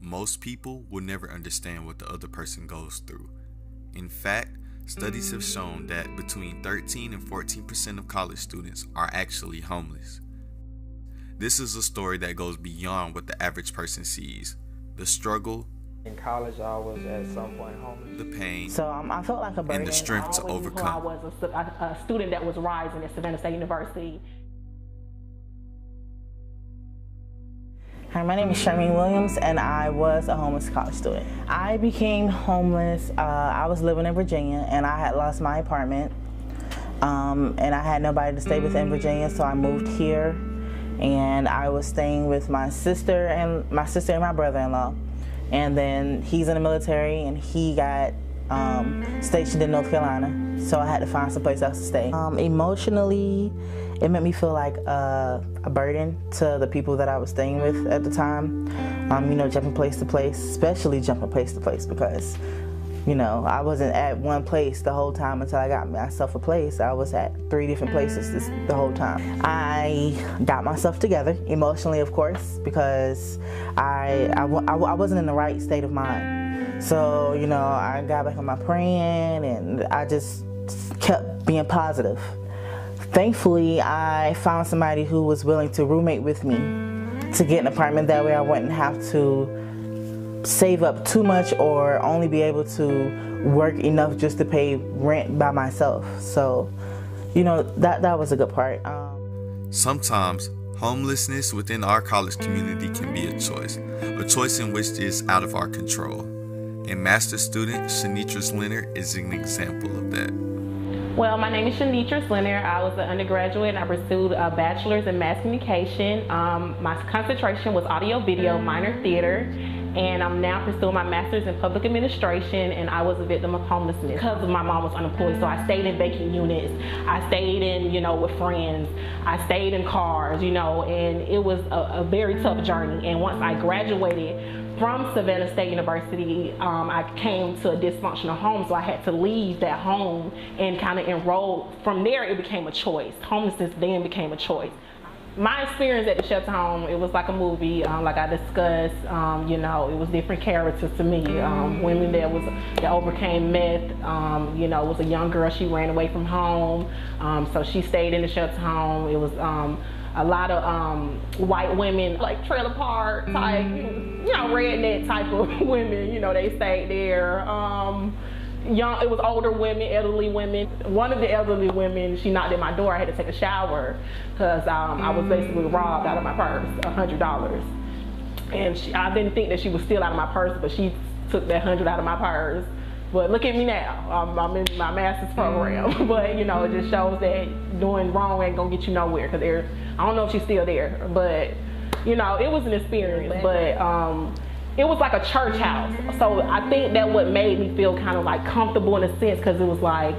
most people will never understand what the other person goes through. In fact, studies have shown that between 13 and 14% of college students are actually homeless. This is a story that goes beyond what the average person sees. The struggle, in college, I was at some point homeless. the pain, So I felt like a burden. and the strength to overcome. I was a student that was rising at Savannah State University. Hi, my name is Charmaine Williams, and I was a homeless college student. I became homeless. I was living in Virginia, and I had lost my apartment, and I had nobody to stay with in Virginia, so I moved here, and I was staying with my sister and my brother-in-law. And then he's in the military, and he got stationed in North Carolina, so I had to find someplace else to stay. Emotionally, it made me feel like a burden to the people that I was staying with at the time. You know, jumping place to place, especially jumping place to place, because, you know, I wasn't at one place the whole time until I got myself a place. I was at 3 different places the whole time. I got myself together, emotionally, of course, because I wasn't in the right state of mind. So, you know, I got back on my praying, and I just kept being positive. Thankfully, I found somebody who was willing to roommate with me to get an apartment. That way I wouldn't have to save up too much or only be able to work enough just to pay rent by myself. So, you know, that was a good part. Sometimes homelessness within our college community can be a choice in which is out of our control. And master's student SHANETRISH is an example of that. Well, my name is SHANETRISH. I was an undergraduate, and I pursued a bachelor's in mass communication. My concentration was audio video, minor theater, and I'm now pursuing my master's in public administration, and I was a victim of homelessness because my mom was unemployed, so I stayed in vacant units. I stayed in, you know, with friends. I stayed in cars, you know, and it was a very tough journey. And once I graduated from Savannah State University, I came to a dysfunctional home, so I had to leave that home and kind of enroll. From there, it became a choice. Homelessness then became a choice. My experience at the shelter home, it was like a movie, like I discussed. You know, it was different characters to me. Women that overcame meth. You know, it was a young girl. She ran away from home, so she stayed in the shelter home. It was a lot of white women, like trailer park type, you know, redneck type of women. You know, they stayed there. It was older women, elderly women. One of the elderly women, she knocked at my door. I had to take a shower because I was basically robbed out of my purse, $100. And I didn't think that she was still out of my purse, but she took that $100 out of my purse. But look at me now. I'm in my master's program. But, you know, it just shows that doing wrong ain't gonna get you nowhere, because I don't know if she's still there, but, you know, it was an experience. But it was like a church house. So I think that what made me feel kind of like comfortable in a sense, because it was like,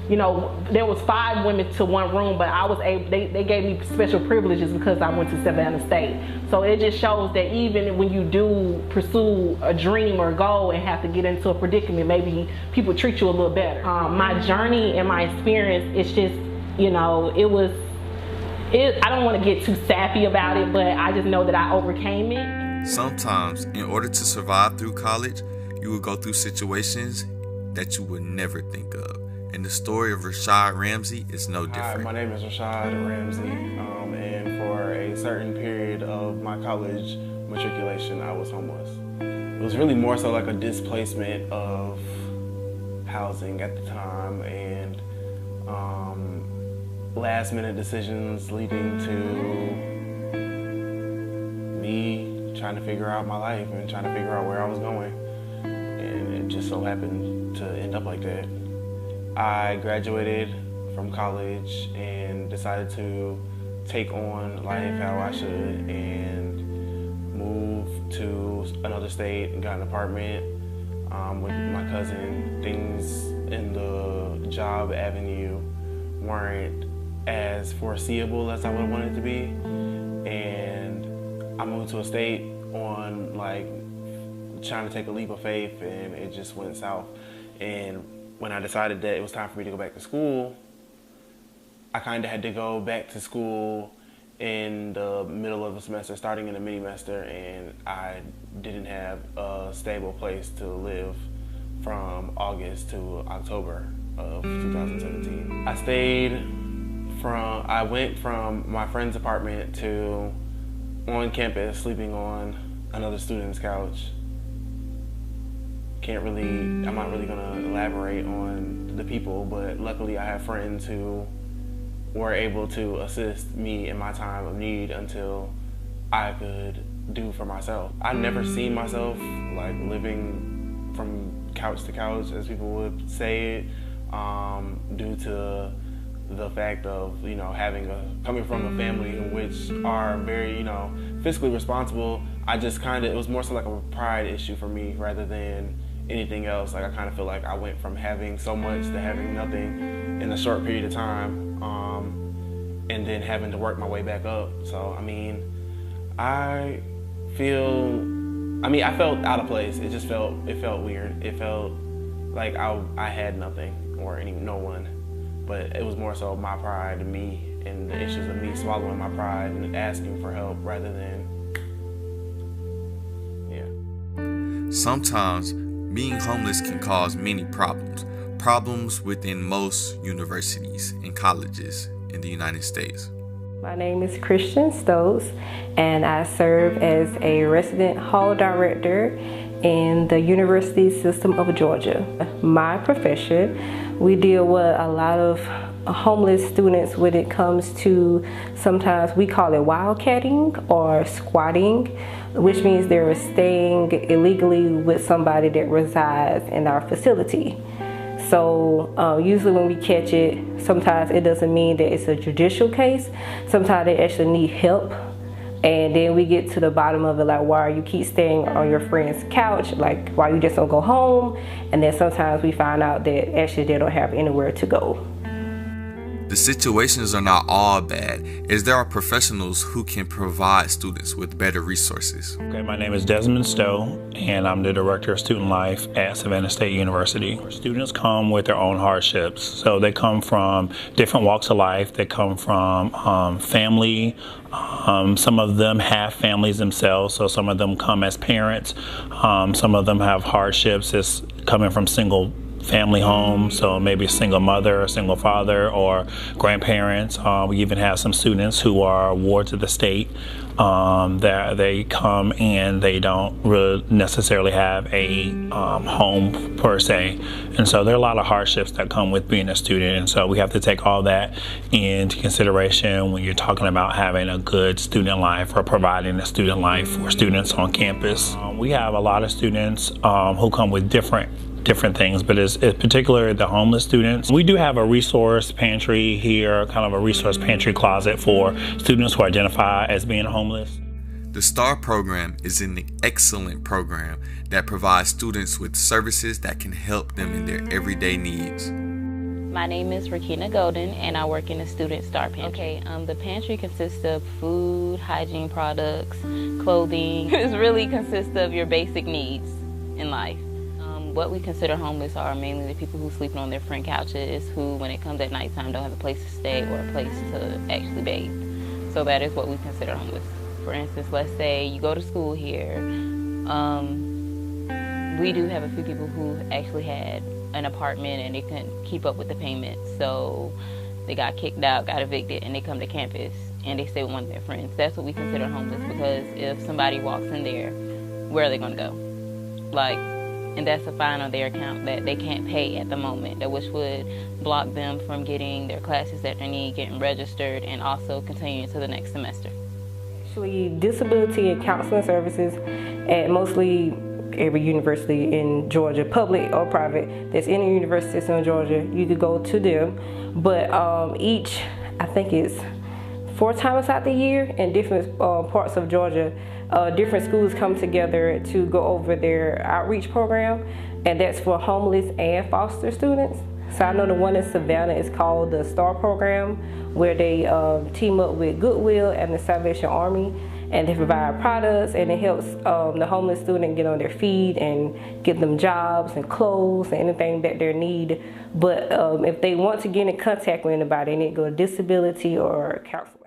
you know, there was 5 women to one room, but I was able, they gave me special privileges because I went to Savannah State. So it just shows that even when you do pursue a dream or goal and have to get into a predicament, maybe people treat you a little better. My journey and my experience, it's just, you know, I don't want to get too sappy about it, but I just know that I overcame it. Sometimes, in order to survive through college, you will go through situations that you would never think of. And the story of RASHAD Ramsey is no different. Hi, my name is RASHAD Ramsey, and for a certain period of my college matriculation, I was homeless. It was really more so like a displacement of housing at the time, and last minute decisions leading to me trying to figure out my life and trying to figure out where I was going. And it just so happened to end up like that. I graduated from college and decided to take on life how I should and move to another state and got an apartment with my cousin. Things in the job avenue weren't as foreseeable as I would have wanted it to be. And I moved to a state on like trying to take a leap of faith, and it just went south. And when I decided that it was time for me to go back to school, I kind of had to go back to school in the middle of the semester, starting in the mini-semester, and I didn't have a stable place to live from August to October of 2017. I went from my friend's apartment to on campus, sleeping on another student's couch. I'm not really gonna elaborate on the people, but luckily I have friends who were able to assist me in my time of need until I could do for myself. I never seen myself like living from couch to couch, as people would say it, due to the fact of, coming from a family in which are very, fiscally responsible. It was more so like a pride issue for me rather than anything else. Like, I kind of feel like I went from having so much to having nothing in a short period of time, and then having to work my way back up. So, I felt out of place. It felt weird. It felt like I had nothing or no one. But it was more so my pride and me and the issues of me swallowing my pride and asking for help rather than, Sometimes being homeless can cause many problems within most universities and colleges in the United States. My name is Christian Stokes, and I serve as a resident hall director in the University System of Georgia. My profession, we deal with a lot of homeless students when it comes to, sometimes we call it wildcatting or squatting, which means they're staying illegally with somebody that resides in our facility. So usually when we catch it, sometimes it doesn't mean that it's a judicial case. Sometimes they actually need help. And then we get to the bottom of it, like, why you keep staying on your friend's couch? Like, why you just don't go home? And then sometimes we find out that actually they don't have anywhere to go. The situations are not all bad, as there are professionals who can provide students with better resources. Okay, my name is Desmond STOWE, and I'm the Director of Student Life at Savannah State University. Students come with their own hardships. So they come from different walks of life. They come from family. Some of them have families themselves, so some of them come as parents. Some of them have hardships as coming from single family home, so maybe a single mother, a single father, or grandparents. We even have some students who are wards of the state that they come and they don't really necessarily have a home per se. And so there are a lot of hardships that come with being a student, and so we have to take all that into consideration when you're talking about having a good student life or providing a student life for students on campus. We have a lot of students who come with different things, but it's particularly the homeless students. We do have a resource pantry here, kind of a resource pantry closet for students who identify as being homeless. The STAR program is an excellent program that provides students with services that can help them in their everyday needs. My name is Rakina Golden, and I work in the Student STAR Pantry. Okay, the pantry consists of food, hygiene products, clothing. It really consists of your basic needs in life. What we consider homeless are mainly the people who sleep on their friend couches, who, when it comes at nighttime, don't have a place to stay or a place to actually bathe. So that is what we consider homeless. For instance, let's say you go to school here. We do have a few people who actually had an apartment and they couldn't keep up with the payments, so they got kicked out, got evicted, and they come to campus and they stay with one of their friends. That's what we consider homeless, because if somebody walks in there, where are they going to go? And that's a fine on their account that they can't pay at the moment, which would block them from getting their classes that they need, getting registered, and also continuing to the next semester. Actually, disability and counseling services at mostly every university in Georgia, public or private, that's in the university system in Georgia, you could go to them. But each, I think it's 4 times out the year in different parts of Georgia, different schools come together to go over their outreach program, and that's for homeless and foster students. So I know the one in Savannah is called the STAR program, where they team up with Goodwill and the Salvation Army, and they provide products, and it helps the homeless student get on their feet and get them jobs and clothes and anything that they need. But if they want to get in contact with anybody, they need to go to disability or counseling.